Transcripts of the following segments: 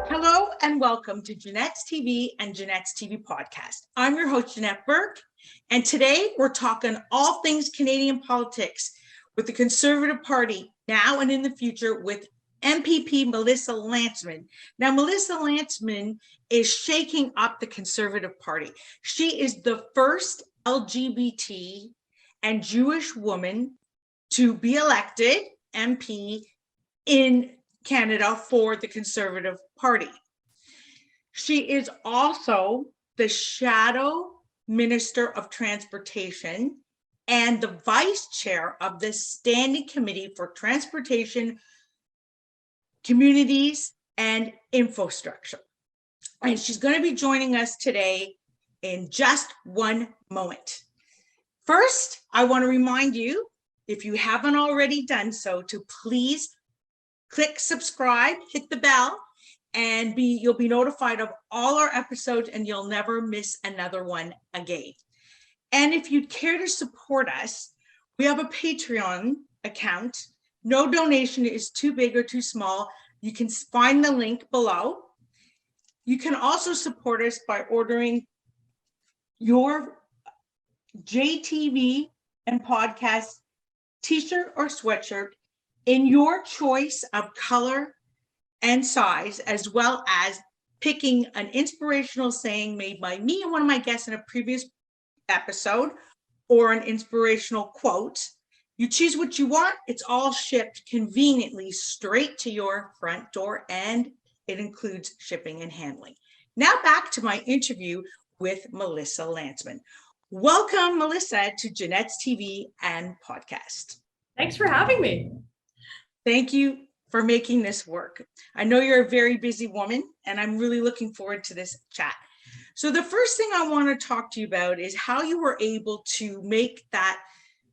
Hello and welcome to Janette's TV and Janette's TV podcast. I'm your host, Janette Burke, and today we're talking all things Canadian politics with the Conservative Party now and in the future with MPP Melissa Lantsman. Now, Melissa Lantsman is shaking up the Conservative Party. She is the first LGBT and Jewish woman to be elected MP in Canada for the Conservative Party. She is also the Shadow Minister of Transportation and the Vice Chair of the Standing Committee for Transportation, Communities, and Infrastructure. And she's going to be joining us today in just one moment. First, I want to remind you, if you haven't already done so, to please click subscribe, hit the bell, and you'll be notified of all our episodes and you'll never miss another one again. And if you'd care to support us, we have a Patreon account. No donation is too big or too small. You can find the link below. You can also support us by ordering your JTV and podcast t-shirt or sweatshirt in your choice of color and size, as well as picking an inspirational saying made by me and one of my guests in a previous episode, or an inspirational quote. You choose what you want. It's all shipped conveniently straight to your front door, and it includes shipping and handling. Now back to my interview with Melissa Lantsman. Welcome, Melissa, to Janette's TV and podcast. Thanks for having me. Thank you for making this work. I know you're a very busy woman, and I'm really looking forward to this chat. So the first thing I want to talk to you about is how you were able to make that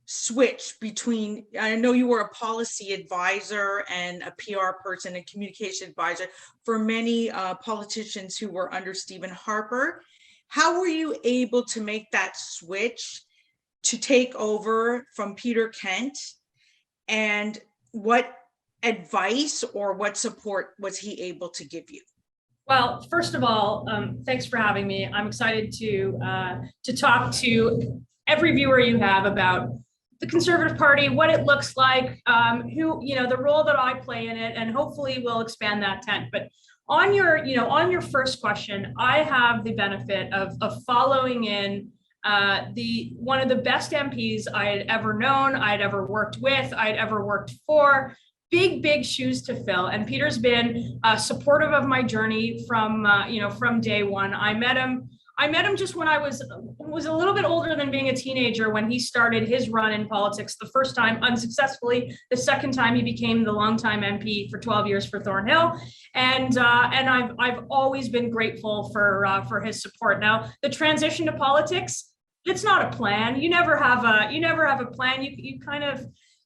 switch between, I know you were a policy advisor and a PR person and communication advisor for many politicians who were under Steven Harper. How were you able to make that switch to take over from Peter Kent, and what advice or what support was he able to give you? Well, first of all, thanks for having me. I'm excited to talk to every viewer you have about the Conservative Party, what it looks like, the role that I play in it, and hopefully we'll expand that tent. But on your first question, I have the benefit of following in one of the best MPs I had ever known, I'd ever worked with, I'd ever worked for. Big shoes to fill, and Peter's been supportive of my journey from day one. I met him just when I was a little bit older than being a teenager, when he started his run in politics the first time unsuccessfully. The second time he became the longtime MP for 12 years for Thornhill, and I've always been grateful for his support. Now, the transition to politics, it's not a plan. You never have a plan.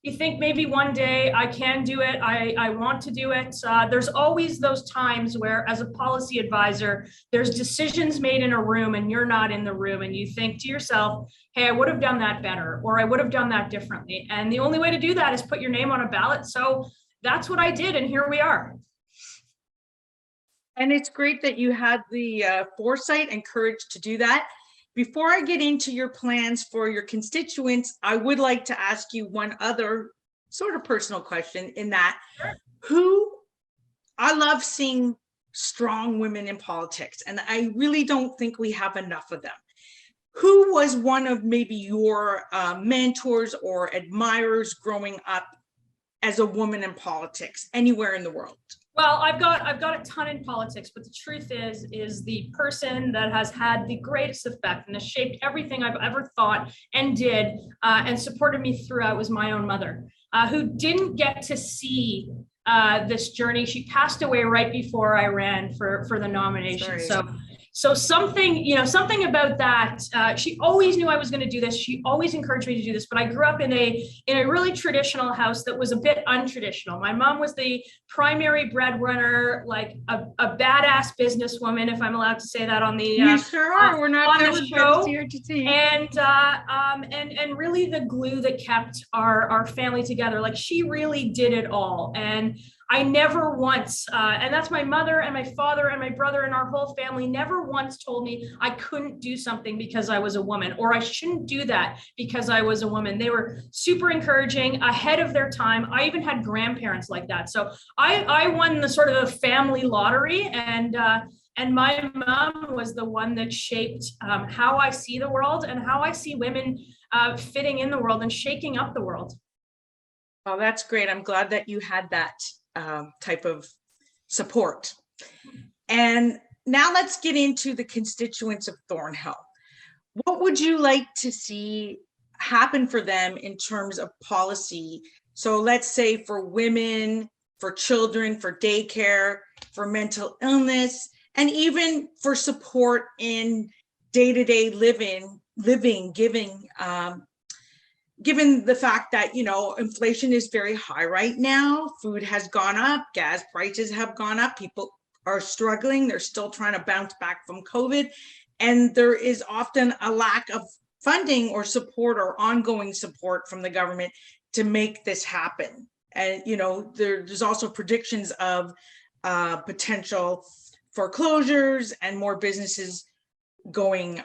You think maybe one day I can do it. I want to do it. There's always those times where, as a policy advisor, there's decisions made in a room and you're not in the room, and you think to yourself, hey, I would have done that better, or I would have done that differently. And the only way to do that is put your name on a ballot. So that's what I did, and here we are. And it's great that you had the foresight and courage to do that. Before I get into your plans for your constituents, I would like to ask you one other sort of personal question, in that I love seeing strong women in politics, and I really don't think we have enough of them. Who was one of maybe your mentors or admirers growing up as a woman in politics anywhere in the world? Well, I've got a ton in politics, but the truth is the person that has had the greatest effect and has shaped everything I've ever thought and did and supported me throughout was my own mother, who didn't get to see this journey. She passed away right before I ran for the nomination. Sorry. So something about that. She always knew I was going to do this. She always encouraged me to do this. But I grew up in a really traditional house that was a bit untraditional. My mom was the primary breadwinner, like a badass businesswoman, if I'm allowed to say that on the you sure are. We're not on the show. Here to see. And really the glue that kept our family together. Like she really did it all. And I never once, and that's my mother and my father and my brother and our whole family, never once told me I couldn't do something because I was a woman, or I shouldn't do that because I was a woman. They were super encouraging, ahead of their time. I even had grandparents like that. So I won the sort of the family lottery, and my mom was the one that shaped how I see the world and how I see women fitting in the world and shaking up the world. Well, that's great. I'm glad that you had that type of support. And now let's get into the constituents of Thornhill. What would you like to see happen for them in terms of policy? So let's say for women, for children, for daycare, for mental illness, and even for support in day-to-day living, given the fact that, inflation is very high right now, food has gone up, gas prices have gone up, people are struggling, they're still trying to bounce back from COVID, and there is often a lack of funding or support or ongoing support from the government to make this happen. And, there's also predictions of potential foreclosures and more businesses going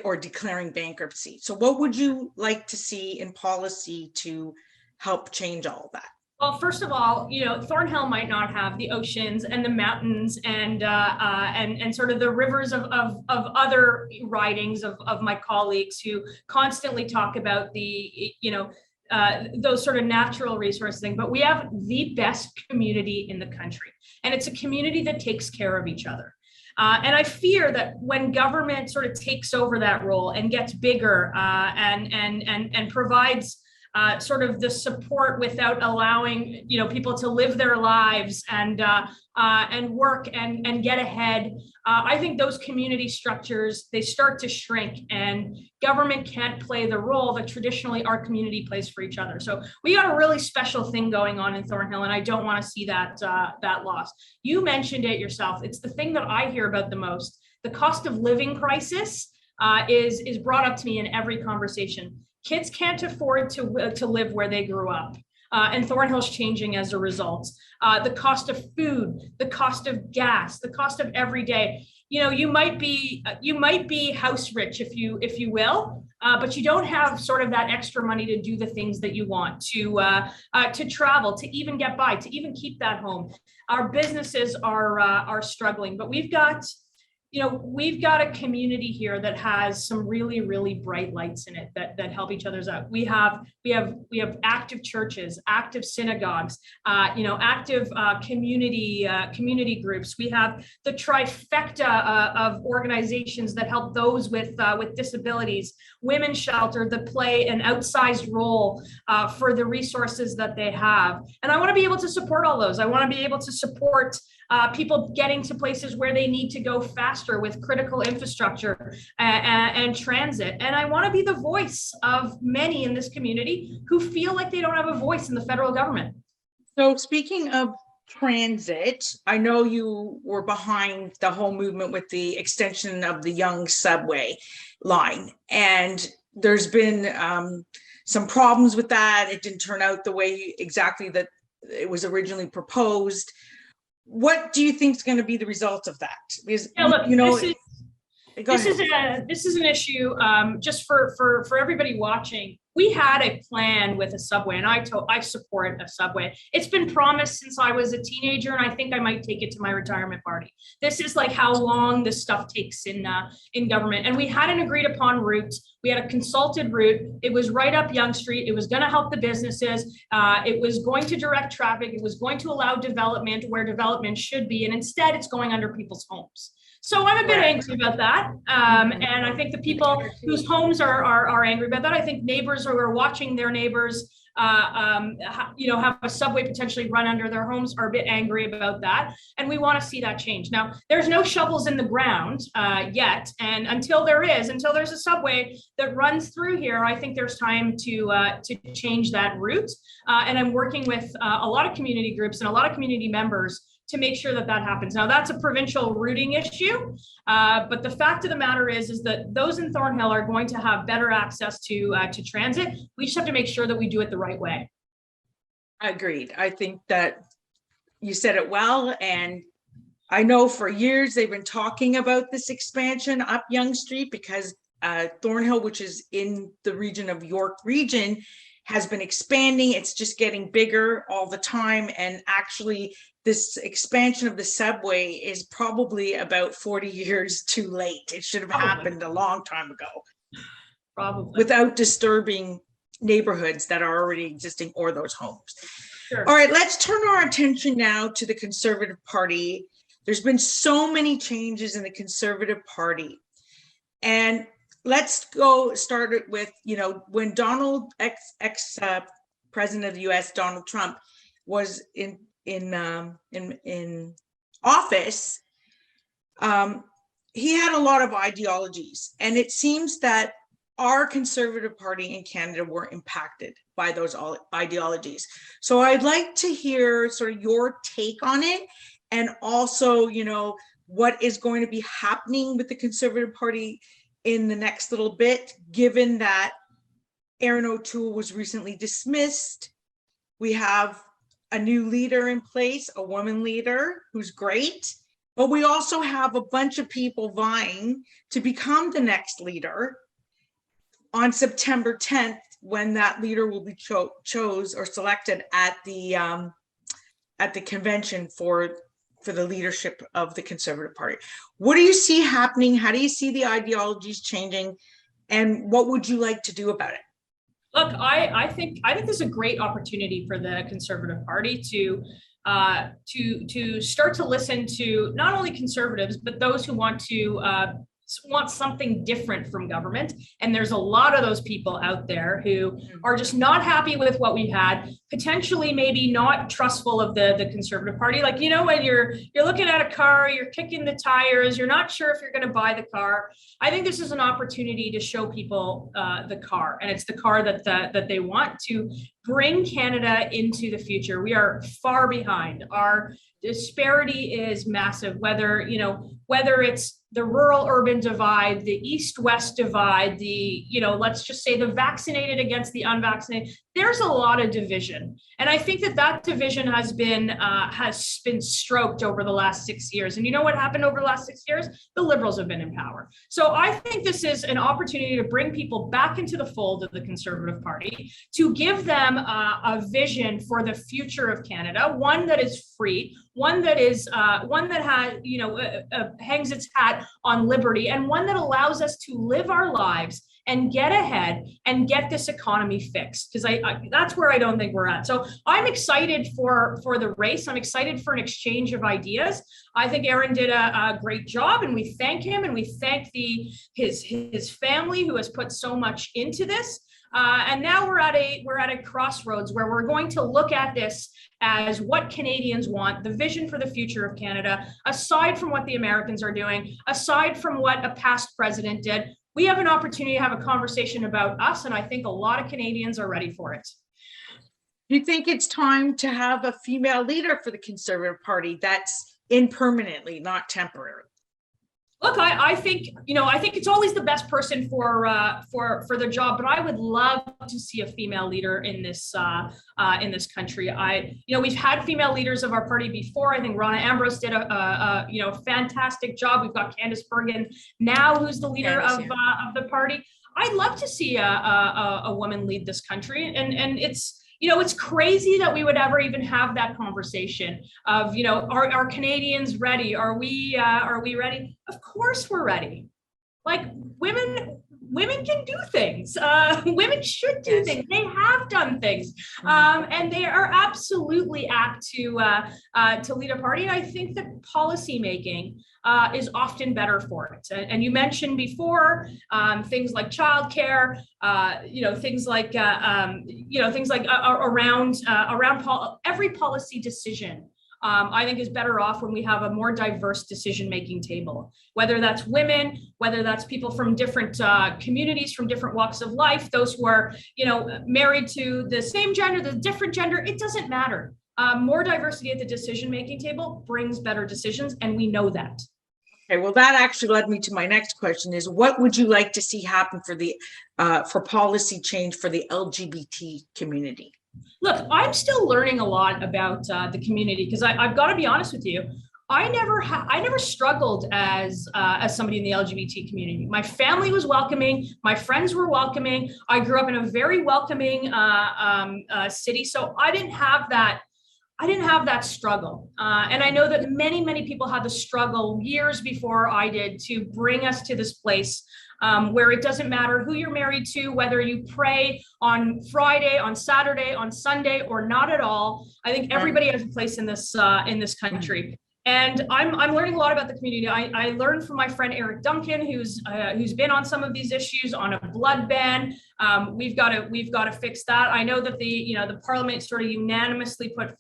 or declaring bankruptcy. So what would you like to see in policy to help change all that? Well, first of all, Thornhill might not have the oceans and the mountains and sort of the rivers of other ridings of my colleagues who constantly talk about the, those sort of natural resource thing, but we have the best community in the country. And it's a community that takes care of each other. And I fear that when government sort of takes over that role and gets bigger and provides sort of the support without allowing people to live their lives and work and get ahead, I think those community structures, they start to shrink, and government can't play the role that traditionally our community plays for each other. So we got a really special thing going on in Thornhill, and I don't want to see that lost. You mentioned it yourself. It's the thing that I hear about the most. The cost of living crisis is brought up to me in every conversation. Kids can't afford to live where they grew up. And Thornhill's changing as a result. The cost of food, the cost of gas, the cost of every day. You might be house rich, if you will, but you don't have sort of that extra money to do the things that you want, to travel, to even get by, to even keep that home. Our businesses are struggling, but we've got a community here that has some really, really bright lights in it that help each other's out. We have active churches, active synagogues, active community groups. We have the trifecta of organizations that help those with disabilities, women's shelter that play an outsized role for the resources that they have. And I want to be able to support all those. I want to be able to support people getting to places where they need to go faster with critical infrastructure and transit. And I want to be the voice of many in this community who feel like they don't have a voice in the federal government. So speaking of transit, I know you were behind the whole movement with the extension of the Yonge Subway line, and there's been some problems with that. It didn't turn out the way exactly that it was originally proposed. What do you think is going to be the result of that? Because this is an issue just for everybody watching. We had a plan with a subway, and I support a subway. It's been promised since I was a teenager, and I think I might take it to my retirement party. This is like how long this stuff takes in government. And we had an agreed upon route. We had a consulted route. It was right up Yonge Street. It was going to help the businesses. It was going to direct traffic. It was going to allow development where development should be. And instead, it's going under people's homes. So I'm a bit angry about that. And I think the people whose homes are angry about that. I think neighbors are watching their neighbors have a subway potentially run under their homes are a bit angry about that. And we want to see that change. Now, there's no shovels in the ground yet. And until there's a subway that runs through here, I think there's time to change that route. And I'm working with a lot of community groups and a lot of community members to make sure that happens. Now, that's a provincial routing issue, but the fact of the matter is that those in Thornhill are going to have better access to transit. We just have to make sure that we do it the right way. Agreed. I think that you said it well, and I know for years they've been talking about this expansion up Yonge Street because Thornhill, which is in the region of York region, has been expanding. It's just getting bigger all the time, and actually this expansion of the subway is probably about 40 years too late. It should have happened a long time ago. Probably. Without disturbing neighborhoods that are already existing or those homes. Sure. All right, let's turn our attention now to the Conservative Party. There's been so many changes in the Conservative Party. And let's go start it with, when Donald, ex-president of the US, Donald Trump, was in office, he had a lot of ideologies, and it seems that our Conservative Party in Canada were impacted by those ideologies. So I'd like to hear sort of your take on it, and also, what is going to be happening with the Conservative Party in the next little bit, given that Erin O'Toole was recently dismissed. We have a new leader in place, a woman leader who's great, but we also have a bunch of people vying to become the next leader on September 10th, when that leader will be chose or selected at the convention for the leadership of the Conservative Party. What do you see happening? How do you see the ideologies changing? And what would you like to do about it? Look, I think this is a great opportunity for the Conservative Party to start to listen to not only Conservatives, but those who want something different from government. And there's a lot of those people out there who are just not happy with what we've had, potentially maybe not trustful of the Conservative Party. Like, when you're looking at a car, you're kicking the tires, you're not sure if you're going to buy the car. I think this is an opportunity to show people the car, and it's the car that they want to bring Canada into the future. We are far behind. Our disparity is massive, whether it's the rural-urban divide, the east-west divide, let's just say the vaccinated against the unvaccinated. There's a lot of division. And I think that division has been stroked over the last 6 years. And you know what happened over the last 6 years? The Liberals have been in power. So I think this is an opportunity to bring people back into the fold of the Conservative Party, to give them a vision for the future of Canada, one that is free, one that hangs its hat on liberty, and one that allows us to live our lives and get ahead and get this economy fixed, because that's where I don't think we're at. So I'm excited for the race. I'm excited for an exchange of ideas. I think Erin did a great job, and we thank him, and we thank his family who has put so much into this. And now we're at a crossroads where we're going to look at this as what Canadians want, the vision for the future of Canada, aside from what the Americans are doing, aside from what a past president did. We have an opportunity to have a conversation about us, and I think a lot of Canadians are ready for it. Do you think it's time to have a female leader for the Conservative Party that's in permanently, not temporary? Look, I think it's always the best person for the job, but I would love to see a female leader in this country. We've had female leaders of our party before. I think Rona Ambrose did a fantastic job. We've got Candice Bergen now, who's the leader of the party. I'd love to see a woman lead this country, and it's crazy that we would ever even have that conversation of, are Canadians ready? Are we ready? Of course we're ready. Like, women women can do things. Women should do things. They have done things, and they are absolutely apt to lead a party. I think that policy making is often better for it. And you mentioned before things like childcare, things like around every policy decision. I think is better off when we have a more diverse decision-making table, whether that's women, whether that's people from different communities, from different walks of life, those who are, married to the same gender, the different gender, it doesn't matter. More diversity at the decision-making table brings better decisions, and we know that. Okay, well, that actually led me to my next question: is what would you like to see happen for policy change for the LGBT community? Look, I'm still learning a lot about the community, because I've got to be honest with you. I never struggled as somebody in the LGBT community. My family was welcoming. My friends were welcoming. I grew up in a very welcoming city, so I didn't have that struggle. And I know that many people had the struggle years before I did to bring us to this place where it doesn't matter who you're married to, whether you pray on Friday, on Saturday, on Sunday, or not at all. I think everybody has a place in this country. And I'm learning a lot about the community. I learned from my friend Eric Duncan, who's been on some of these issues on a blood ban. We've got to fix that. I know that the Parliament sort of unanimously put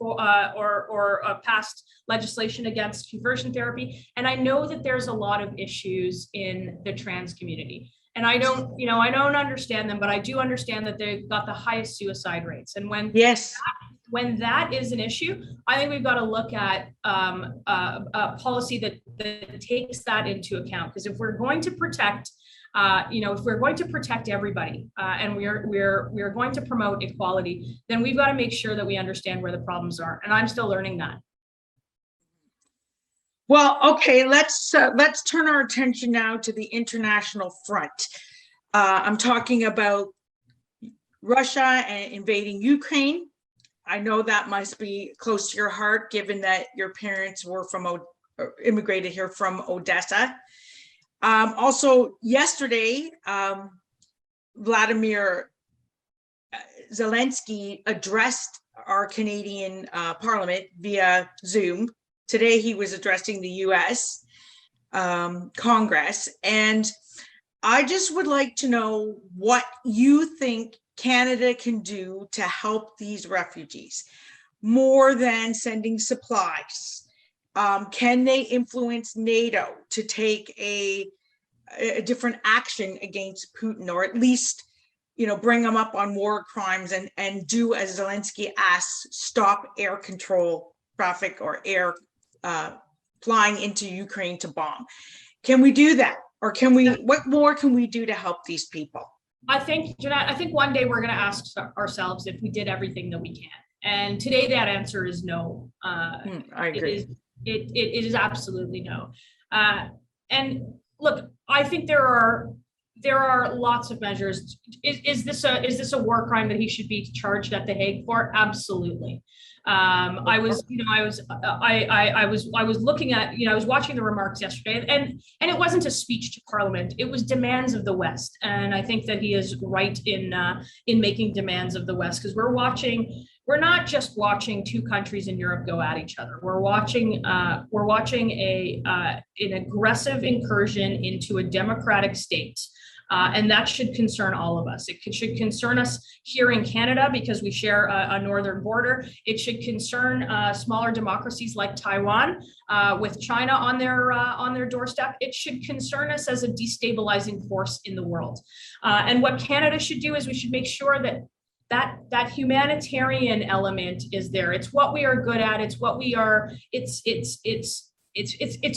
passed legislation against conversion therapy, and I know that there's a lot of issues in the trans community. And I don't understand them, but I do understand that they've got the highest suicide rates. And when that is an issue, I think we've got to look at a policy that takes that into account. Because if we're going to protect, everybody, and we're going to promote equality, then we've got to make sure that we understand where the problems are. And I'm still learning that. Well, okay, let's turn our attention now to the international front. I'm talking about Russia and invading Ukraine. I know that must be close to your heart, given that your parents were immigrated here from Odessa. Also, yesterday, Vladimir Zelensky addressed our Canadian Parliament via Zoom. Today, he was addressing the US Congress. And I just would like to know what you think Canada can do to help these refugees, more than sending supplies. Can they influence NATO to take a different action against Putin, or at least, bring them up on war crimes and do as Zelensky asks, stop air control traffic or air flying into Ukraine to bomb? Can we do that? Or what more can we do to help these people? I think, Janette, one day we're going to ask ourselves if we did everything that we can. And today that answer is no. I agree. It is absolutely no. And look, I think there are lots of measures. Is this a war crime that he should be charged at The Hague for? Absolutely. I was looking at, I was watching the remarks yesterday, and it wasn't a speech to Parliament. It was demands of the West, and I think that he is right in making demands of the West, because we're not just watching two countries in Europe go at each other. We're watching an aggressive incursion into a democratic state. And that should concern all of us. It should concern us here in Canada because we share a northern border. It should concern smaller democracies like Taiwan with China on their doorstep. It should concern us as a destabilizing force in the world. And what Canada should do is we should make sure that humanitarian element is there. It's what we are good at. It's what we are. It's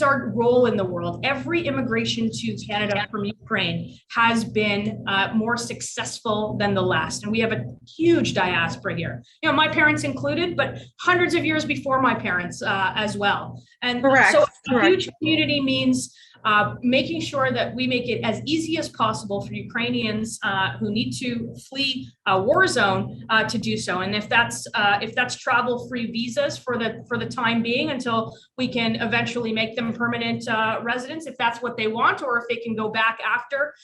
our role in the world. Every immigration to Canada from Ukraine has been more successful than the last. And we have a huge diaspora here. My parents included, but hundreds of years before my parents as well. And correct, so a huge community means making sure that we make it as easy as possible for Ukrainians who need to flee a war zone to do so. And if that's travel-free visas for the time being until we can eventually make them permanent residents, if that's what they want, or if they can go back after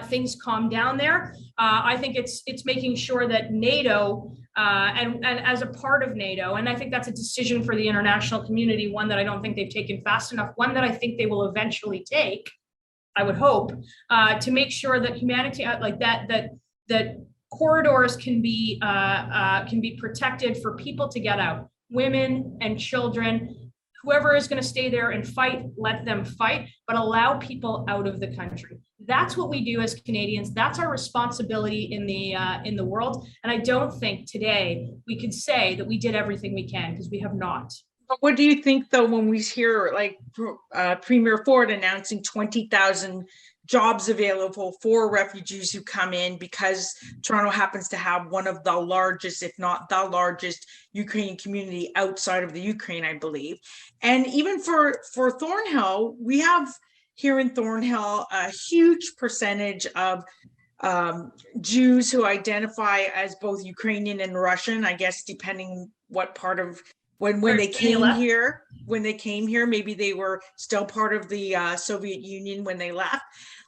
things calm down there. I think it's making sure that NATO and as a part of NATO, and I think that's a decision for the international community, one that I don't think they've taken fast enough, one that I think they will eventually take, I would hope, to make sure that humanity, like that corridors can be protected for people to get out, women and children. Whoever is going to stay there and fight, let them fight, but allow people out of the country. That's what we do as Canadians. That's our responsibility in the world. And I don't think today we could say that we did everything we can, because we have not. But what do you think, though, when we hear like Premier Ford announcing 20,000 jobs available for refugees who come in, because Toronto happens to have one of the largest, if not the largest, Ukrainian community outside of the Ukraine, I believe. And even for Thornhill, we have here in Thornhill a huge percentage of Jews who identify as both Ukrainian and Russian, I guess, depending what part of when they came here, maybe they were still part of the Soviet Union when they left.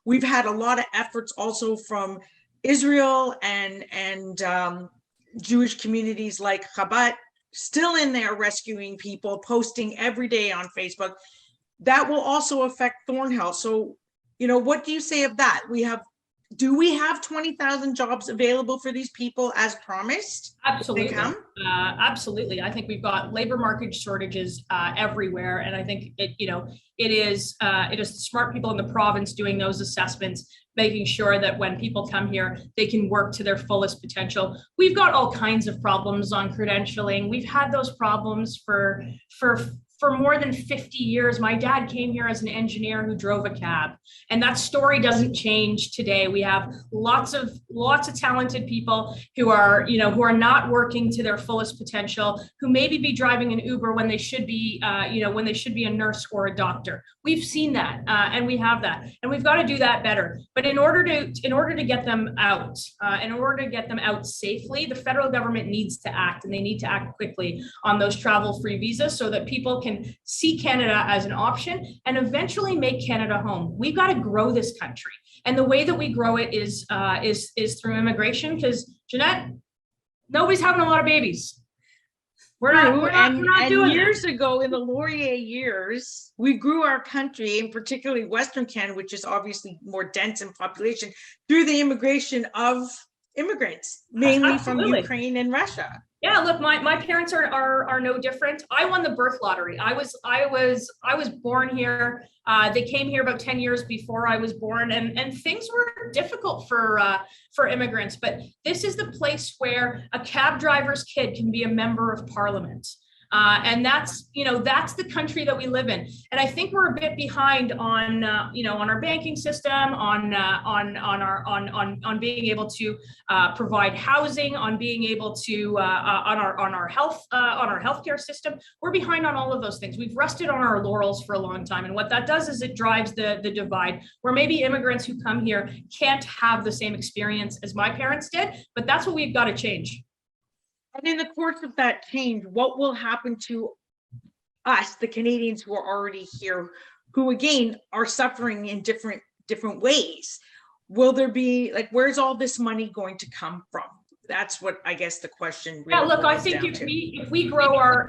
We've had a lot of efforts also from Israel and Jewish communities like Chabad, still in there rescuing people, posting every day on Facebook. That will also affect Thornhill. So, what do you say of that? Do we have 20,000 jobs available for these people as promised? Absolutely. Absolutely. I think we've got labor market shortages everywhere. And I think it is smart people in the province doing those assessments, making sure that when people come here, they can work to their fullest potential. We've got all kinds of problems on credentialing. We've had those problems for more than 50 years. My dad came here as an engineer who drove a cab, and that story doesn't change today. We have lots of talented people who are not working to their fullest potential, who maybe be driving an Uber when they should be a nurse or a doctor. We've seen that, and we have that, and we've got to do that better. But in order to get them out, safely, the federal government needs to act, and they need to act quickly on those travel-free visas so that people can see Canada as an option and eventually make Canada home. We've got to grow this country, and the way that we grow it is through immigration. Because Janette, nobody's having a lot of babies. We're not doing years that. ago, in the Laurier years, we grew our country, and particularly Western Canada, which is obviously more dense in population, through the immigration of immigrants, mainly from Ukraine and Russia. Yeah, look, my parents are no different. I won the birth lottery. I was born here. They came here about 10 years before I was born, and things were difficult for immigrants. But this is the place where a cab driver's kid can be a member of Parliament. And that's the country that we live in. And I think we're a bit behind on our banking system, on being able to provide housing, on being able to on our healthcare system. We're behind on all of those things. We've rested on our laurels for a long time. And what that does is it drives the divide, where maybe immigrants who come here can't have the same experience as my parents did. But that's what we've got to change. And in the course of that change, what will happen to us, the Canadians who are already here, who again are suffering in different ways? Will there be, like, where's all this money going to come from? That's what I guess the question really. Yeah, look, I think if we grow our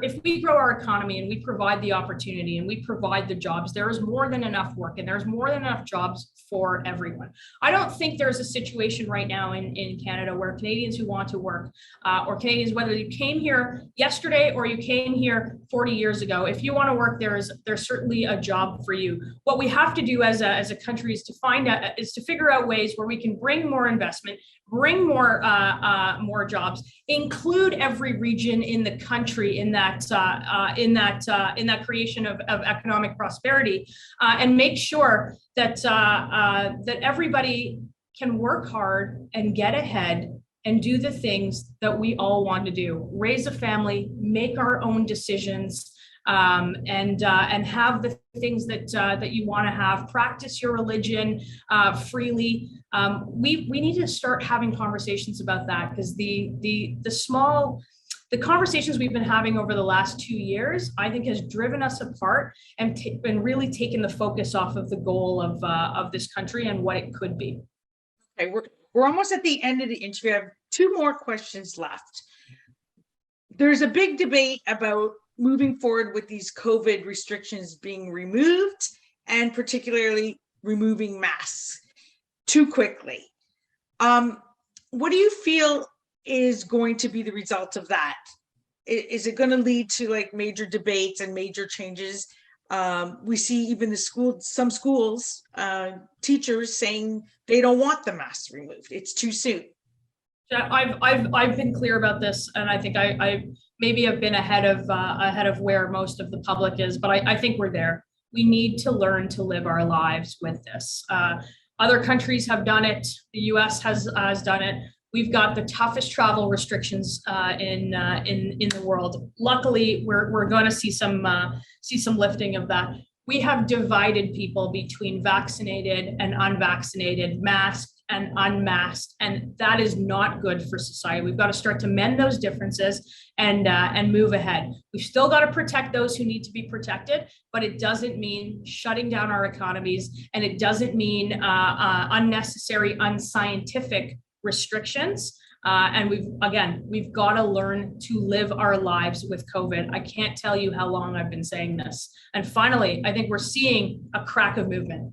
economy and we provide the opportunity and we provide the jobs, there is more than enough work, and there's more than enough jobs for everyone. I don't think there's a situation right now in Canada where Canadians who want to work, or Canadians, whether you came here yesterday or you came here 40 years ago, if you want to work, there's certainly a job for you. What we have to do as a country is to figure out ways where we can bring more investment, bring more jobs, include every region in the country in that creation of economic prosperity, and make sure that everybody can work hard and get ahead and do the things that we all want to do: raise a family, make our own decisions, and have the things that you want to have. Practice your religion freely. We need to start having conversations about that, because the conversations we've been having over the last 2 years, I think, has driven us apart and really taken the focus off of the goal of this country and what it could be. Okay, we're almost at the end of the interview. I have 2 more questions left. There's a big debate about moving forward with these COVID restrictions being removed, and particularly removing masks too quickly. What do you feel is going to be the result of that? Is it going to lead to like major debates and major changes? We see even some schools, teachers saying they don't want the masks removed. It's too soon. I've been clear about this, and I think I maybe have been ahead of where most of the public is, but I think we're there. We need to learn to live our lives with this. Other countries have done it. The US has done it. We've got the toughest travel restrictions in the world. Luckily, we're going to see some lifting of that. We have divided people between vaccinated and unvaccinated, masked and unmasked, and that is not good for society. We've got to start to mend those differences and move ahead. We've still got to protect those who need to be protected, but it doesn't mean shutting down our economies, and it doesn't mean unnecessary, unscientific restrictions. And we've got to learn to live our lives with COVID. I can't tell you how long I've been saying this. And finally, I think we're seeing a crack of movement.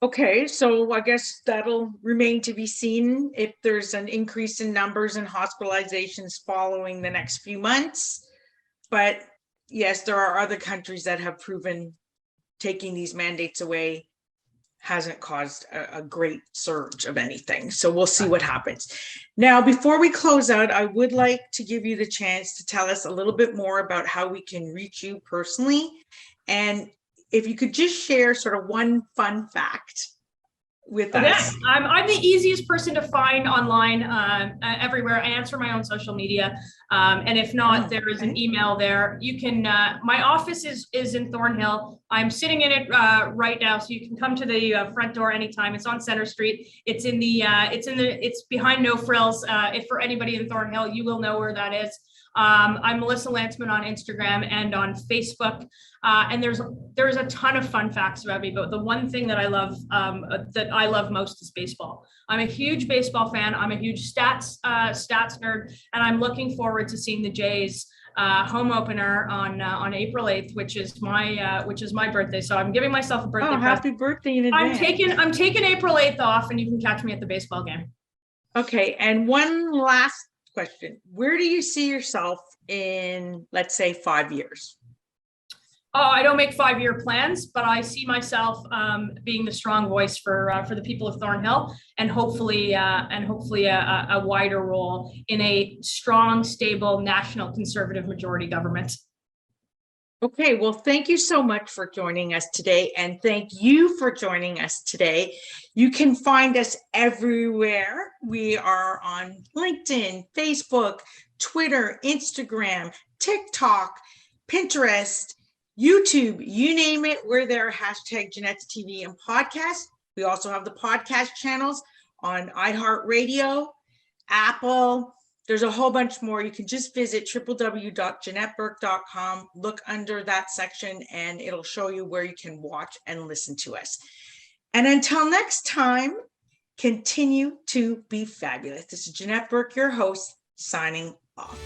Okay, so I guess that'll remain to be seen if there's an increase in numbers and hospitalizations following the next few months. But yes, there are other countries that have proven taking these mandates away hasn't caused a great surge of anything. So we'll see what happens. Now, before we close out, I would like to give you the chance to tell us a little bit more about how we can reach you personally. And if you could just share sort of one fun fact with us. Yes, I'm the easiest person to find online everywhere. I answer my own social media. And if not, there is an email there. You can, my office is in Thornhill. I'm sitting in it right now, so you can come to the front door anytime. It's on Center Street. It's it's behind No Frills. If for anybody in Thornhill, you will know where that is. I'm Melissa Lantsman on Instagram and on Facebook. And there's a ton of fun facts about me, but the one thing that I love most is baseball. I'm a huge baseball fan. I'm a huge stats nerd, and I'm looking forward to seeing the Jays home opener on April 8th, which is my birthday. So I'm giving myself a birthday present. Happy birthday in advance. I'm taking April 8th off, and you can catch me at the baseball game. Okay, and one last question. Where do you see yourself in, let's say, 5 years? Oh, I don't make 5-year plans, but I see myself being the strong voice for the people of Thornhill, and hopefully a wider role in a strong, stable, national conservative majority government. Okay, well, thank you so much for joining us today, and thank you for joining us today. You can find us everywhere. We are on LinkedIn, Facebook, Twitter, Instagram, TikTok, Pinterest, YouTube, you name it, we're there. # Janette's TV and podcast. We also have the podcast channels on iHeartRadio, Apple. There's a whole bunch more. You can just visit www.janetteburke.com, look under that section, and it'll show you where you can watch and listen to us. And until next time, continue to be fabulous. This is Janette Burke, your host, signing off.